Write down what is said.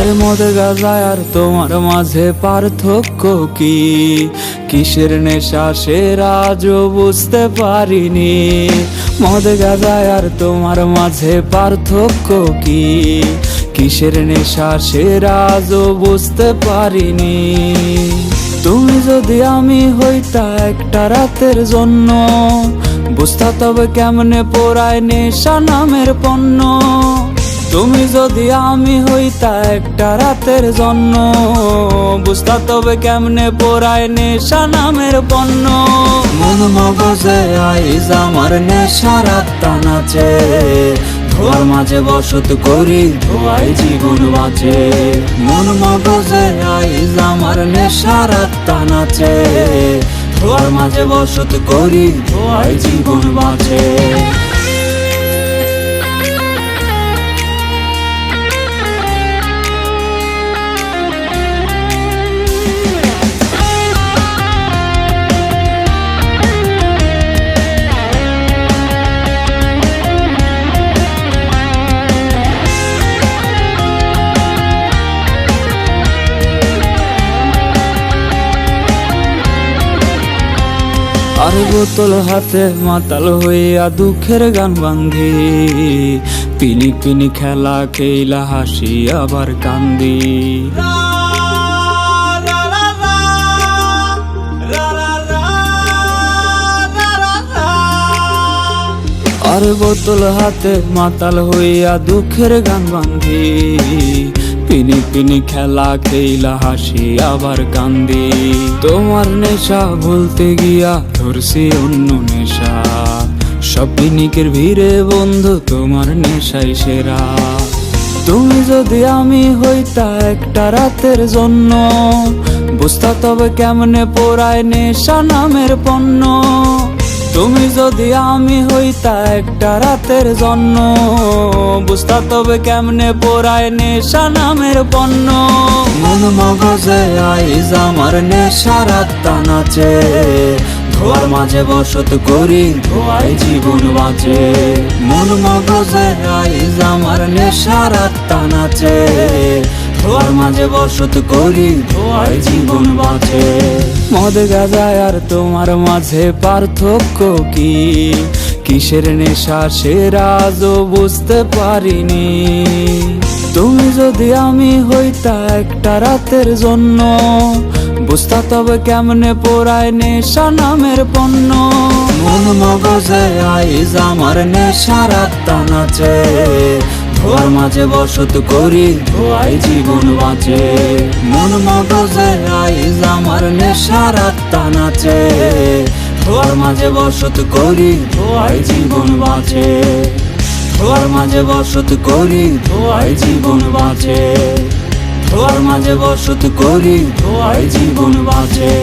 আরে মদ গাঁজা আর তোমার মাঝে পার্থক্য কি? কিসের নেশা সেরা আজও বুঝতে পারিনি। মদ গাঁজা আর তোমার মাঝে পার্থক্য কি? কিসের নেশা সেরা আজও বুঝতে পারিনি। তুমি যদি আমি হইতা একটা রাতের জন্য, বুঝতা তবে কেমনে পোড়ায় নেশা নামের পণ্য। তুমি যদি আমি হইতা একটা রাতের জন্য, বুঝতা তবে কেমনে পোড়ায় নেশা নামের পণ্য। মন মগজে আইজ আমার নেশার আত্মা নাচে, ধোয়ার মাঝে বসত করি ধোয়াই জীবন বাঁচে। মন মগজে আইজ আমার নেশার আত্মা নাচে, ধোয়ার মাঝে বসত করি ধোয়াই জীবন বাঁচে। আর বোতল হাতে মাতাল হইয়া দুঃখের গান বান্ধি, পিনি পিনি খেলা খেলা হাসি আবার কান্দি। আর বোতল হাতে মাতাল হইয়া দুঃখের গান বান্ধি, পিনি পিনি খেলা খেলা হাসি আবার কান্দি। তোমার নেশা ভুলতে গিয়া ধরছি অন্য নেশা, সব পিনিকের ভিড়ে বন্ধু তোমার নেশাই সেরা। তুমি যদি আমি হইতা একটা রাতের জন্য, বুঝতা তবে কেমনে পোড়ায় নেশা নামের পণ্য। তুমি যদি আমি হইতা একটা রাতের জন্য, বুঝতা তবে কেমনে পোড়ায় নেশা নামের পণ্য। মন মগজে আইজ আমার নেশার আত্মা নাচে, ধোয়ার মাঝে বসত করি ধোয়াই জীবন বাঁচে। মন মগজে আইজ আমার নেশার আত্মা নাচে, ধোয়ার মাঝে বসত করি ধোয়াই জীবন বাঁচে। মদ গাঁজা আর তোমার মাঝে পার্থক্য কি? কিসের নেশা সেরা আজও বুঝতে পারিনি। তুমি যদি আমি হইতা একটা রাতের জন্য, বুঝতা তবে কেমনে পোড়ায় নেশা নামের পণ্য। মন মগজে আইজ আমার নেশার আত্মা নাচে, ধোয়ার মাঝে বসত করি ধোয়াই জীবন বাঁচে। মন মগজে আইজ আমার নেশার আত্মা নাচে, ধোয়ার মাঝে বসত করি ধোয়াই জীবন বাঁচে। ধোয়ার মাঝে বসত করি ধোয়াই জীবন বাঁচে। ধোয়ার মাঝে বসত করি ধোয়াই জীবন বাঁচে।